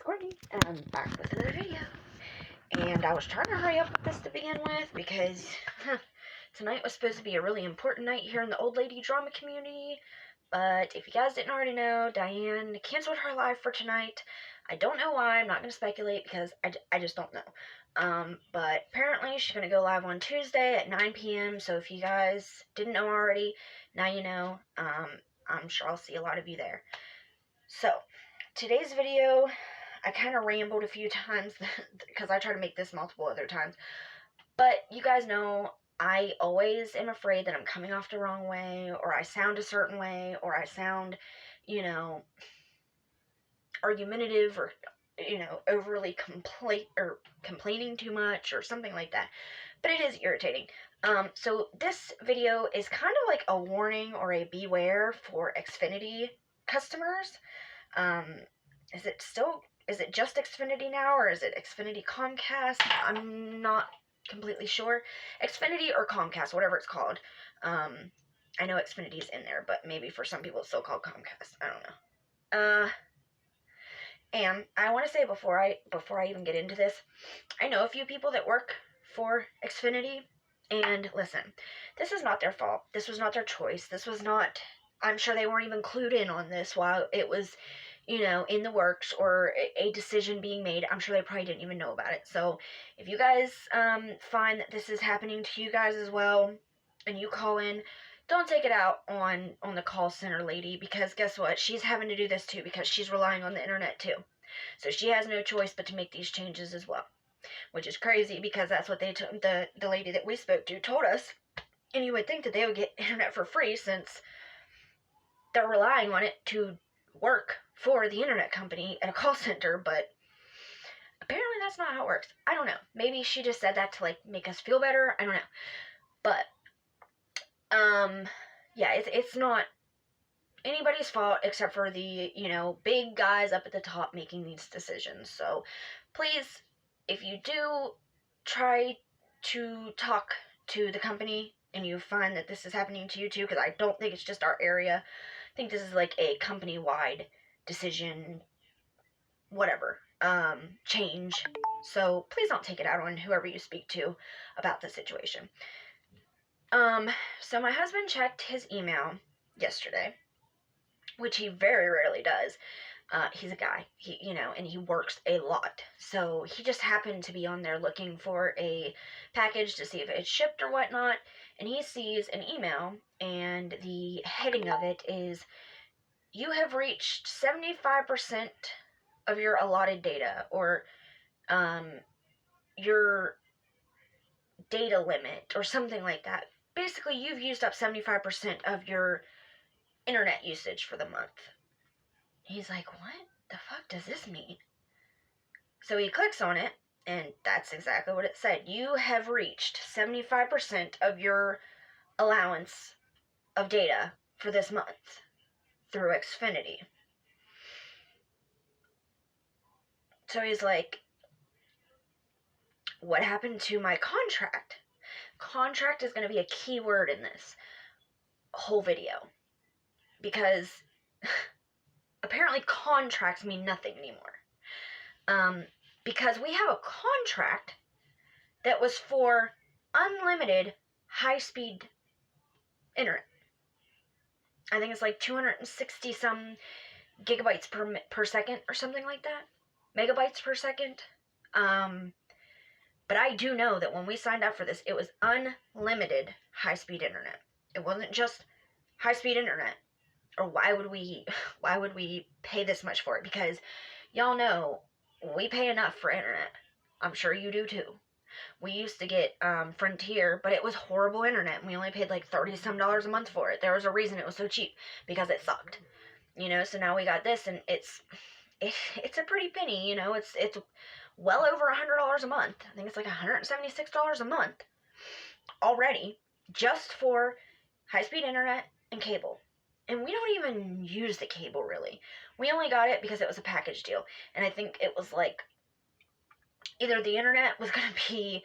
it's Courtney, and I'm back with another video. And I was trying to hurry up with this to begin with because tonight was supposed to be a really important night here in the old lady drama community. But if you guys didn't already know, Diane canceled her live for tonight. I don't know why. I'm not going to speculate because I just don't know. But apparently she's going to go live on Tuesday at 9 p.m. So if you guys didn't know already, now you know. I'm sure I'll see a lot of you there. So today's video, I kind of rambled a few times because I try to make this multiple other times. But you guys know I always am afraid that I'm coming off the wrong way, or I sound a certain way, or I sound, argumentative, or, overly complaining too much, or something like that. But it is irritating. So this video is kind of like a warning or a beware for Xfinity customers. Is it just Xfinity now, or is it Xfinity Comcast? I'm not completely sure. Xfinity or Comcast, whatever it's called. I know Xfinity's in there, but maybe for some people it's still called Comcast. I don't know. And I want to say before I even get into this, I know a few people that work for Xfinity, and listen, this is not their fault. This was not their choice. This was not, I'm sure they weren't even clued in on this while it was, in the works or a decision being made. I'm sure they probably didn't even know about it. So if you guys find that this is happening to you guys as well, and you call in, don't take it out on the call center lady, because guess what? She's having to do this too because she's relying on the internet too. So she has no choice but to make these changes as well, which is crazy because that's what the lady that we spoke to told us. And you would think that they would get internet for free since they're relying on it to work for the internet company at a call center, but apparently that's not how it works. I don't know. Maybe she just said that to make us feel better. I don't know. But yeah, it's not anybody's fault except for the, big guys up at the top making these decisions. So please, if you do try to talk to the company and you find that this is happening to you too, because I don't think it's just our area. I think this is like a company-wide decision, whatever, change. So please don't take it out on whoever you speak to about the situation. So my husband checked his email yesterday, which he very rarely does. He's a guy, and he works a lot. So he just happened to be on there looking for a package to see if it's shipped or whatnot. And he sees an email, and the heading of it is, "You have reached 75% of your allotted data," or your data limit, or something like that. Basically, you've used up 75% of your internet usage for the month. He's like, what the fuck does this mean? So he clicks on it, and that's exactly what it said. You have reached 75% of your allowance of data for this month through Xfinity. So he's like, what happened to my contract? Contract is going to be a key word in this whole video, because apparently contracts mean nothing anymore. Because we have a contract that was for unlimited high-speed internet. I think it's like 260 some gigabytes per second or something like that. Megabytes per second. But I do know that when we signed up for this, it was unlimited high-speed internet. It wasn't just high-speed internet. Or why would we pay this much for it? Because y'all know we pay enough for internet. I'm sure you do too. We used to get Frontier, but it was horrible internet, and we only paid like $30-some a month for it. There was a reason it was so cheap, because it sucked. So now we got this, and it's a pretty penny. It's well over $100 a month. I think it's like $176 a month already, just for high-speed internet and cable. And we don't even use the cable, really. We only got it because it was a package deal. And I think it was like, either the internet was going to be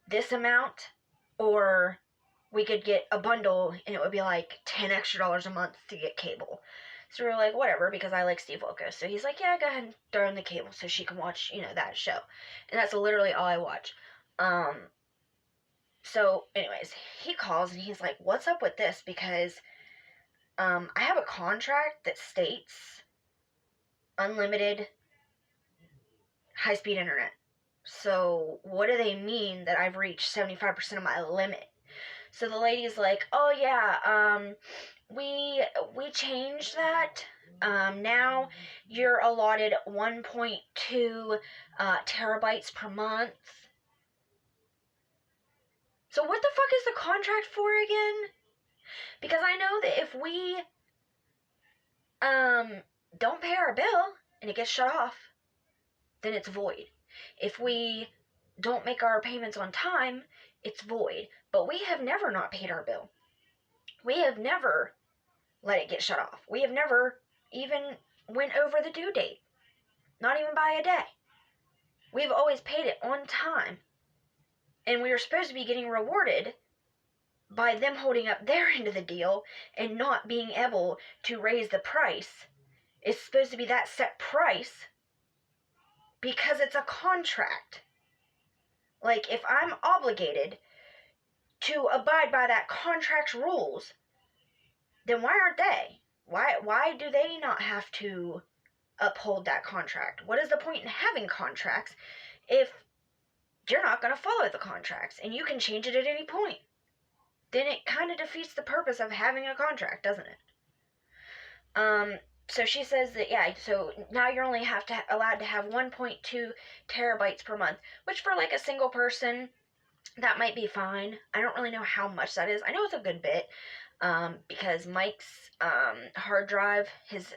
this amount, or we could get a bundle and it would be like $10 extra a month to get cable. So we were like, whatever, because I like Steve Wilkos. So he's like, yeah, go ahead and throw in the cable so she can watch, that show. And that's literally all I watch. So anyways, he calls and he's like, what's up with this? Because I have a contract that states unlimited high-speed internet. So what do they mean that I've reached 75% of my limit? So the lady's like, oh yeah, we changed that. Now you're allotted 1.2 terabytes per month. So what the fuck is the contract for again? Because I know that if we don't pay our bill and it gets shut off, then it's void. If we don't make our payments on time, it's void. But we have never not paid our bill. We have never let it get shut off. We have never even went over the due date. Not even by a day. We've always paid it on time. And we are supposed to be getting rewarded by them holding up their end of the deal and not being able to raise the price. It's supposed to be that set price because it's a contract. Like, if I'm obligated to abide by that contract's rules, then why aren't they? Why do they not have to uphold that contract? What is the point in having contracts if you're not going to follow the contracts and you can change it at any point? Then it kind of defeats the purpose of having a contract, doesn't it? So she says that, yeah, so now you're only allowed to have 1.2 terabytes per month, which for like a single person, that might be fine. I don't really know how much that is. I know it's a good bit, because Mike's hard drive, his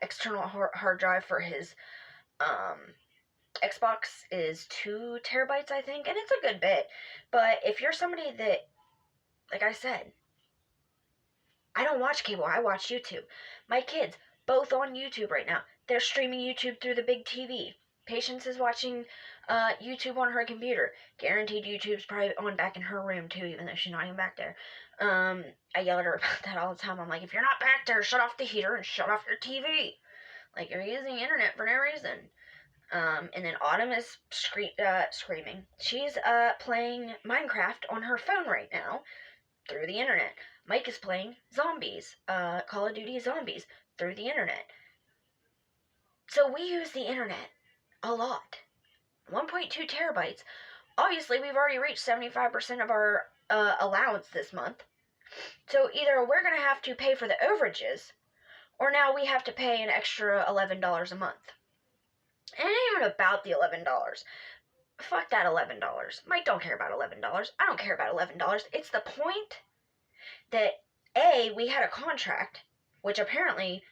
external hard drive for his Xbox is 2 terabytes, I think, and it's a good bit. But if you're somebody that, like I said, I don't watch cable, I watch YouTube. My kids, both on YouTube right now. They're streaming YouTube through the big TV. Patience is watching YouTube on her computer. Guaranteed YouTube's probably on back in her room too, even though she's not even back there. I yell at her about that all the time. I'm like, if you're not back there, shut off the heater and shut off your TV. Like, you're using internet for no reason. And then Autumn is screaming. She's playing Minecraft on her phone right now through the internet. Mike is playing Zombies, Call of Duty Zombies, through the internet. So we use the internet a lot. 1.2 terabytes. Obviously, we've already reached 75% of our allowance this month. So either we're going to have to pay for the overages, or now we have to pay an extra $11 a month. And it ain't even about the $11. Fuck that $11. Mike don't care about $11. I don't care about $11. It's the point that, A, we had a contract, which apparently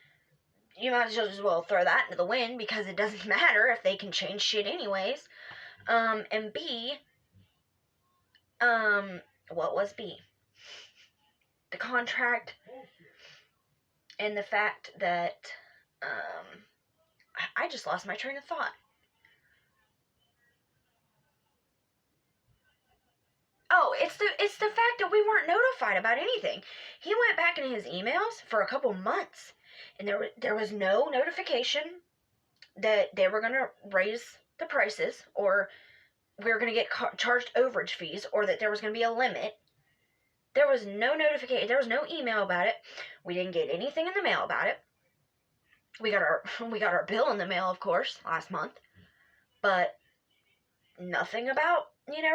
you might as well throw that into the wind because it doesn't matter if they can change shit anyways. And B, what was B? The contract and the fact that, I just lost my train of thought. Oh, it's the fact that we weren't notified about anything. He went back in his emails for a couple months, and there was no notification that they were going to raise the prices, or we were going to get charged overage fees, or that there was going to be a limit. There was no notification. There was no email about it. We didn't get anything in the mail about it. We got our bill in the mail, of course, last month, but nothing about,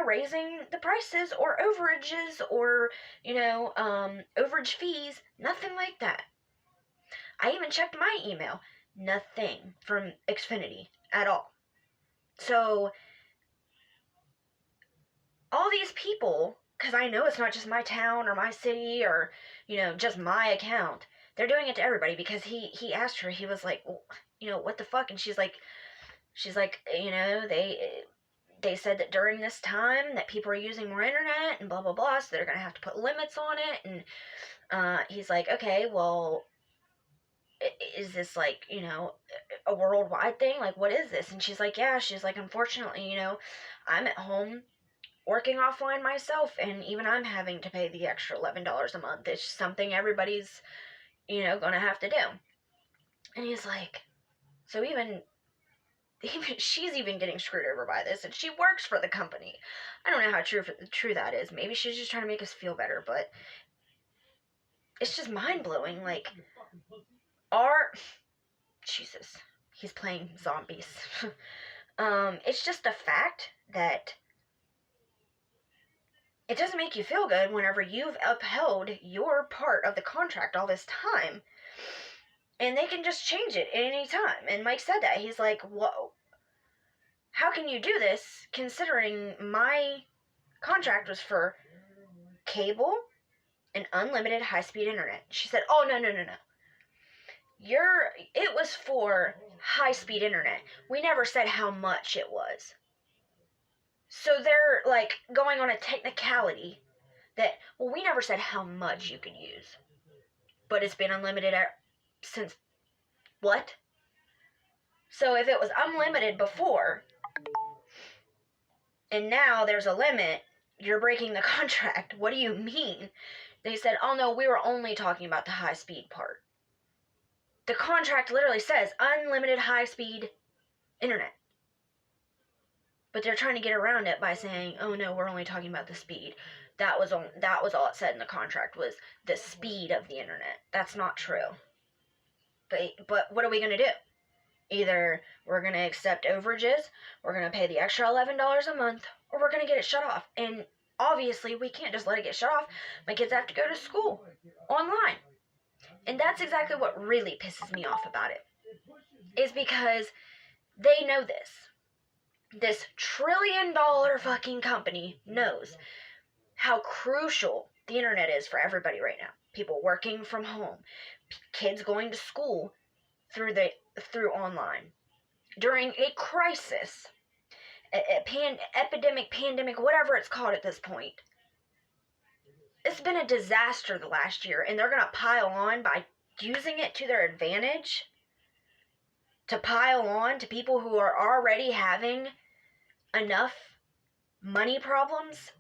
raising the prices or overages or, overage fees, nothing like that. I even checked my email, nothing from Xfinity at all. So, all these people, because I know it's not just my town or my city or, just my account, they're doing it to everybody, because he asked her, he was like, well, what the fuck? And she's like, they said that during this time that people are using more internet and blah, blah, blah, so they're going to have to put limits on it. And he's like, okay, well, is this like, a worldwide thing? Like, what is this? And she's like, yeah, she's like, unfortunately, I'm at home working offline myself, and even I'm having to pay the extra $11 a month. It's something everybody's, going to have to do. And he's like, so even she's even getting screwed over by this, and she works for the company. I don't know how true that is. Maybe she's just trying to make us feel better, but it's just mind-blowing. Like, Jesus, he's playing zombies. It's just the fact that it doesn't make you feel good whenever you've upheld your part of the contract all this time, and they can just change it at any time. And Mike said that. He's like, whoa, how can you do this considering my contract was for cable and unlimited high-speed internet? She said, oh, no. It was for high-speed internet. We never said how much it was. So they're, like, going on a technicality that, well, we never said how much you could use. But it's been unlimited since what? So if it was unlimited before, and now there's a limit, you're breaking the contract. What do you mean? They said, oh, no, we were only talking about the high-speed part. The contract literally says unlimited high-speed internet. But they're trying to get around it by saying, oh, no, we're only talking about the speed. That was all it said in the contract, was the speed of the internet. That's not true. But what are we going to do? Either we're going to accept overages, we're going to pay the extra $11 a month, or we're going to get it shut off. And obviously, we can't just let it get shut off. My kids have to go to school online. And that's exactly what really pisses me off about it. Is because they know this. This trillion-dollar fucking company knows how crucial the internet is for everybody right now. People working from home, kids going to school through online. During a crisis, epidemic, pandemic, whatever it's called at this point. It's been a disaster the last year, and they're going to pile on by using it to their advantage, to pile on to people who are already having enough money problems.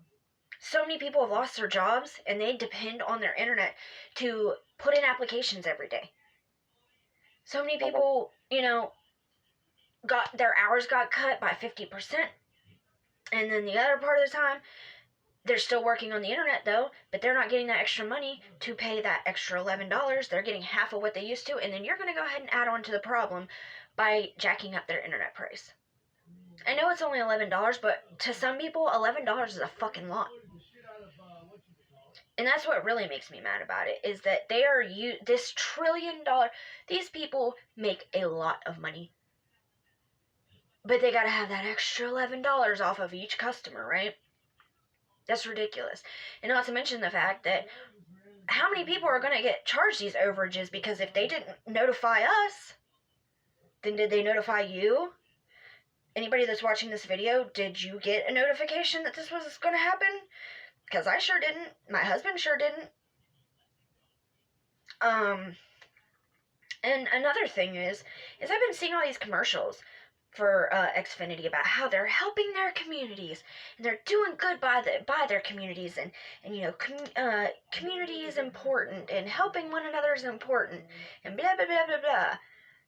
So many people have lost their jobs, and they depend on their internet to put in applications every day. So many people, got their hours got cut by 50%. And then the other part of the time, they're still working on the internet, though, but they're not getting that extra money to pay that extra $11. They're getting half of what they used to, and then you're going to go ahead and add on to the problem by jacking up their internet price. I know it's only $11, but to some people, $11 is a fucking lot. And that's what really makes me mad about it, is that they are this $1 trillion. These people make a lot of money. But they gotta have that extra $11 off of each customer, right? That's ridiculous. And not to mention the fact that how many people are going to get charged these overages? Because if they didn't notify us, then did they notify you? Anybody that's watching this video, did you get a notification that this was going to happen? Because I sure didn't. My husband sure didn't. And another thing is I've been seeing all these commercials for Xfinity about how they're helping their communities and they're doing good by their communities, and community is important and helping one another is important and blah blah blah blah blah,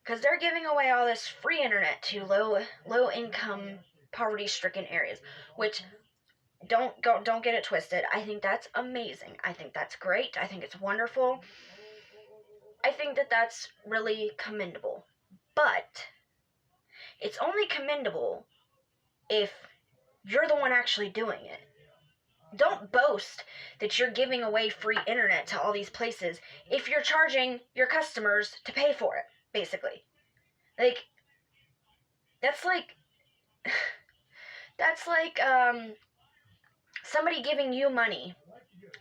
because they're giving away all this free internet to low income, poverty stricken areas. Which don't get it twisted. I think that's amazing. I think that's great. I think it's wonderful. I think that that's really commendable, but it's only commendable if you're the one actually doing it. Don't boast that you're giving away free internet to all these places if you're charging your customers to pay for it, basically. That's like somebody giving you money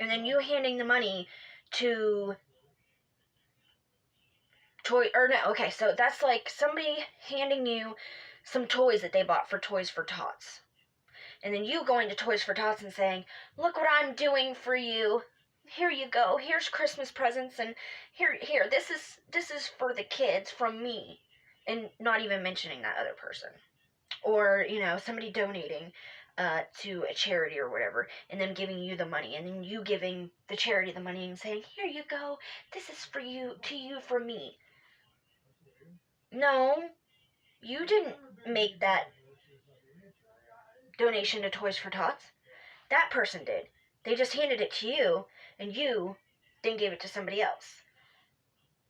and then you handing the money to so that's like somebody handing you some toys that they bought for Toys for Tots. And then you going to Toys for Tots and saying, look what I'm doing for you. Here you go. Here's Christmas presents, and here, this is for the kids from me. And not even mentioning that other person. Or, somebody donating to a charity or whatever, and them giving you the money, and then you giving the charity the money and saying, here you go. This is for you, to you, for me. No, you didn't make that donation to Toys for Tots. That person did. They just handed it to you, and you then gave it to somebody else.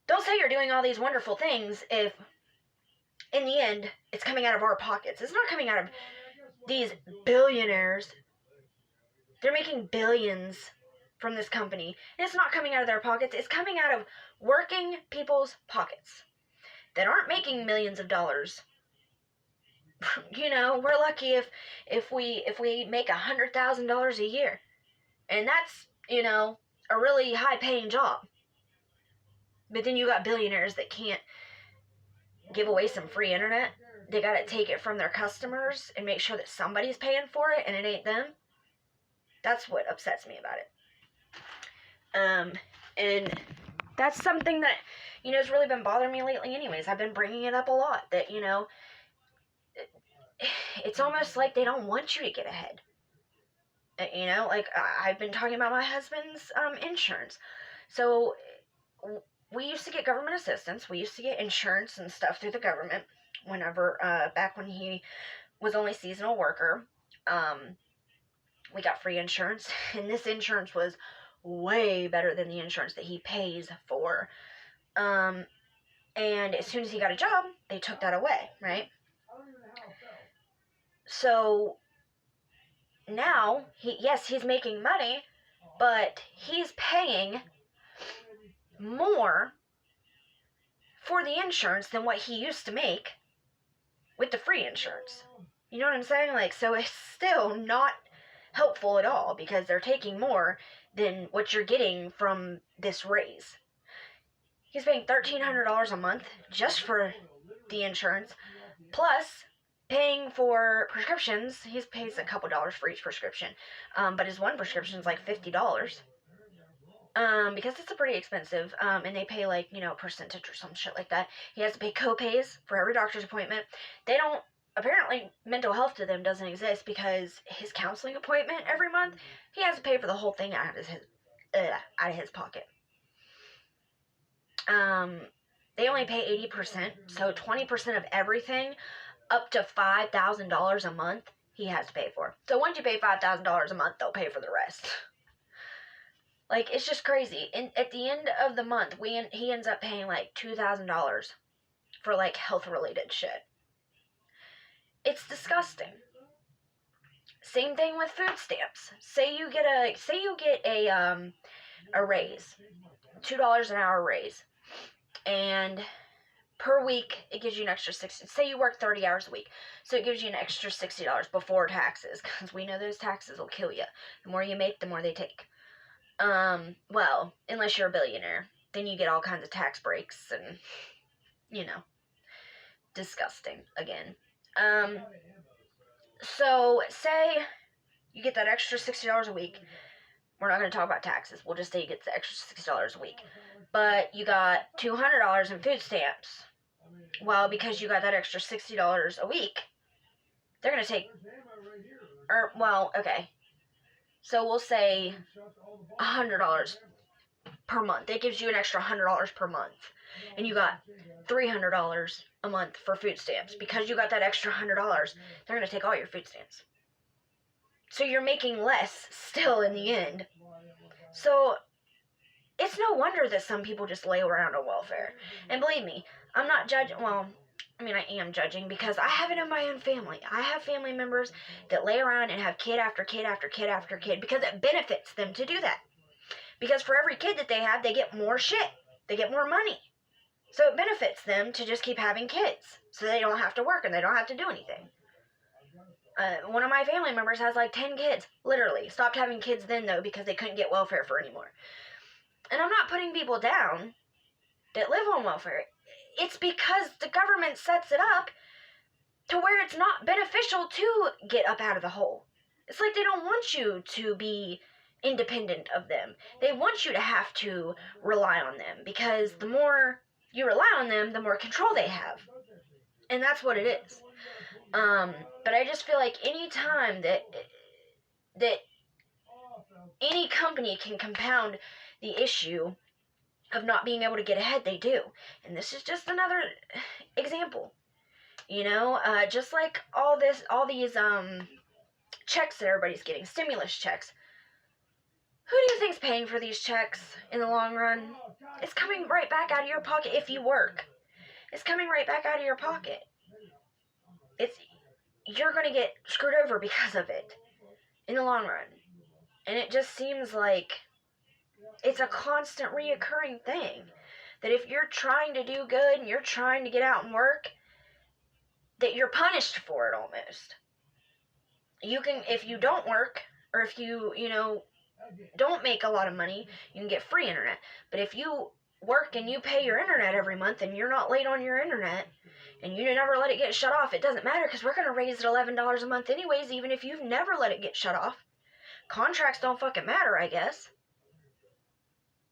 Don't say you're doing all these wonderful things if, in the end, it's coming out of our pockets. It's not coming out of these billionaires. They're making billions from this company, and it's not coming out of their pockets. It's coming out of working people's pockets that aren't making millions of dollars. You know, we're lucky if we make $100,000 a year, and that's, you know, a really high paying job. But then you got billionaires that can't give away some free internet. They gotta take it from their customers and make sure that somebody's paying for it, and it ain't them. That's what upsets me about it. And that's something that, you know, has really been bothering me lately anyways. I've been bringing it up a lot, that, you know, it's almost like they don't want you to get ahead. You know, like, I've been talking about my husband's insurance. So we used to get government assistance. We used to get insurance and stuff through the government whenever, back when he was only seasonal worker. We got free insurance, and this insurance was way better than the insurance that he pays for. And as soon as he got a job, they took that away, right? So now, he's making money, but he's paying more for the insurance than what he used to make with the free insurance. You know what I'm saying? Like, so it's still not helpful at all, because they're taking more than what you're getting from this raise. He's paying $1,300 a month just for the insurance, plus paying for prescriptions. He pays a couple dollars for each prescription, but his one prescription is like $50, because it's a pretty expensive, and they pay, like, you know, a percentage or some shit like that. He has to pay co-pays for every doctor's appointment. They don't, apparently mental health to them doesn't exist, because his counseling appointment every month, he has to pay for the whole thing out of his pocket. They only pay 80%, so 20% of everything up to $5,000 a month he has to pay for. So once you pay $5,000 a month, they'll pay for the rest. Like, it's just crazy. And at the end of the month, he ends up paying like $2,000 for, like, health related shit. It's disgusting. Same thing with food stamps. Say you get a raise, $2 an hour raise, and per week it gives you an extra $60. Say you work 30 hours a week, so it gives you an extra $60 before taxes, because we know those taxes will kill you. The more you make, the more they take. Well, unless you're a billionaire, then you get all kinds of tax breaks and, you know, disgusting again. So say you get that extra $60 a week. We're not going to talk about taxes. We'll just say you get the extra $60 a week. But you got $200 in food stamps. Well, because you got that extra $60 a week, they're going to take, okay. So we'll say $100 per month. It gives you an extra $100 per month. And you got $300 a month for food stamps. Because you got that extra $100, they're going to take all your food stamps. So you're making less still in the end. So it's no wonder that some people just lay around on welfare. And believe me, I'm not judging. Well, I mean, I am judging, because I have it in my own family. I have family members that lay around and have kid after kid after kid after kid, because it benefits them to do that. Because for every kid that they have, they get more shit. They get more money. So it benefits them to just keep having kids, so they don't have to work and they don't have to do anything. One of my family members has like 10 kids, literally. Stopped having kids then, though, because they couldn't get welfare for anymore. And I'm not putting people down that live on welfare. It's because the government sets it up to where it's not beneficial to get up out of the hole. It's like they don't want you to be independent of them. They want you to have to rely on them, because the more you rely on them, the more control they have. And that's what it is. But I just feel like any time that any company can compound the issue of not being able to get ahead, they do. And this is just another example. You know, just like all these checks that everybody's getting, stimulus checks. Who do you think's paying for these checks in the long run? It's coming right back out of your pocket if you work. It's coming right back out of your pocket. You're going to get screwed over because of it in the long run. And it just seems like it's a constant reoccurring thing. That if you're trying to do good and you're trying to get out and work, that you're punished for it almost. You can, if you don't work, or if you don't make a lot of money, you can get free internet. But if you work and you pay your internet every month and you're not late on your internet, and you never let it get shut off, it doesn't matter, because we're going to raise it $11 a month anyways, even if you've never let it get shut off. Contracts don't fucking matter, I guess.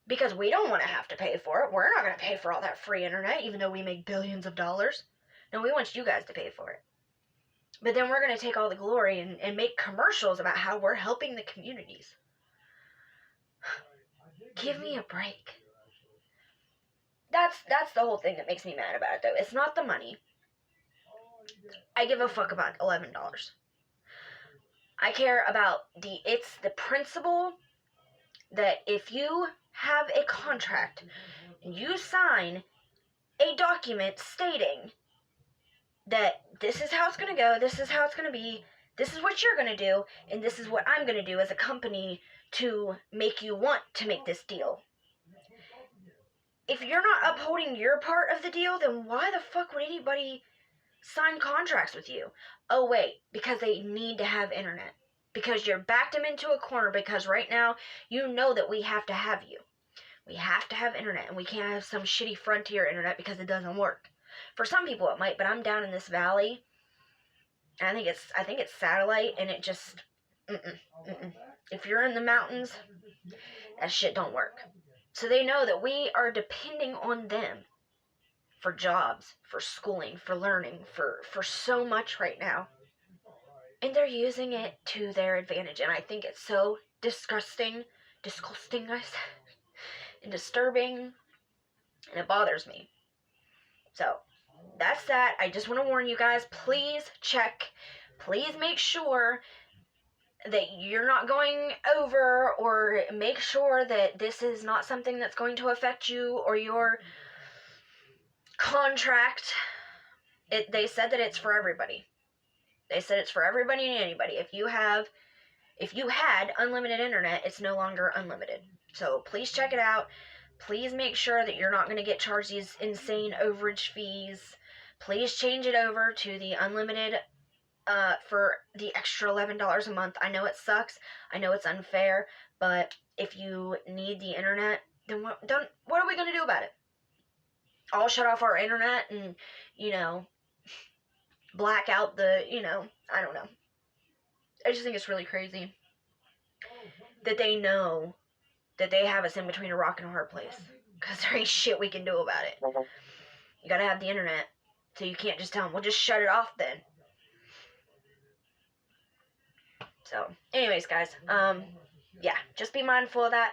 Because we don't want to have to pay for it. We're not going to pay for all that free internet, even though we make billions of dollars. No, we want you guys to pay for it. But then we're going to take all the glory and make commercials about how we're helping the communities. Give me a break. That's the whole thing that makes me mad about it, though. It's not the money. I give a fuck about $11. I care about it's the principle that if you have a contract and you sign a document stating that this is how it's going to go, this is how it's going to be, this is what you're going to do, and this is what I'm going to do as a company to make you want to make this deal. If you're not upholding your part of the deal, then why the fuck would anybody sign contracts with you? Oh, wait, because they need to have internet. Because you're backed them into a corner, because right now you know that we have to have you. We have to have internet, and we can't have some shitty Frontier internet because it doesn't work. For some people it might, but I'm down in this valley, and I think it's satellite, and it just, If you're in the mountains, that shit don't work. So they know that we are depending on them for jobs, for schooling, for learning, for so much right now. And they're using it to their advantage. And I think it's so disgusting, and disturbing, and it bothers me. So, that's that. I just want to warn you guys, please check, please make sure that you're not going over, or make sure that this is not something that's going to affect you or your contract. They said that it's for everybody. They said it's for everybody and anybody. If you had unlimited internet, it's no longer unlimited. So please check it out. Please make sure that you're not going to get charged these insane overage fees. Please change it over to the unlimited for the extra $11 a month. I know it sucks. I know it's unfair. But if you need the internet, then what are we going to do about it? All shut off our internet and, black out the, I don't know. I just think it's really crazy that they know that they have us in between a rock and a hard place. Because there ain't shit we can do about it. You gotta have the internet. So you can't just tell them, well, just shut it off then. So, anyways, guys, yeah, just be mindful of that.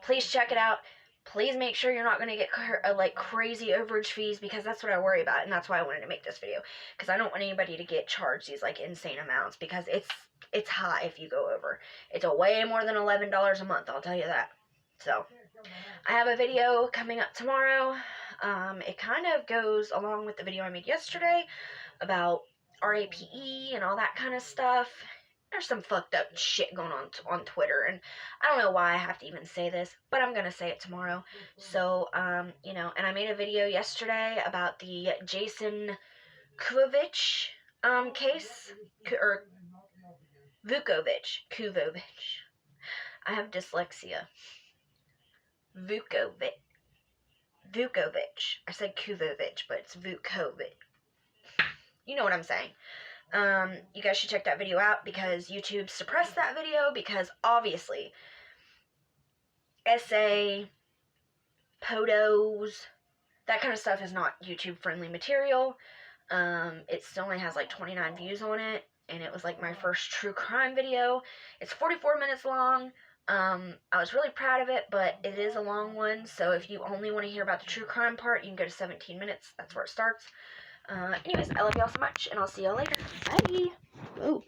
Please check it out. Please make sure you're not going to get crazy overage fees, because that's what I worry about, and that's why I wanted to make this video, because I don't want anybody to get charged these insane amounts, because it's high if you go over. It's way more than $11 a month, I'll tell you that. So, I have a video coming up tomorrow. It kind of goes along with the video I made yesterday about RAPE and all that kind of stuff. There's some fucked up shit going on Twitter, and I don't know why I have to even say this, but I'm gonna say it tomorrow. So, and I made a video yesterday about the Jason Kuvovich, case, or Vukovich. I have dyslexia. Vukovich. I said Kuvovich, but it's Vukovich. You know what I'm saying. You guys should check that video out, because YouTube suppressed that video, because obviously essay, podos, that kind of stuff is not YouTube friendly material. It still only has 29 views on it, and it was my first true crime video. It's 44 minutes long. I was really proud of it, but it is a long one, so if you only want to hear about the true crime part, you can go to 17 minutes. That's where it starts. Anyways, I love y'all so much, and I'll see y'all later. Bye! Whoa.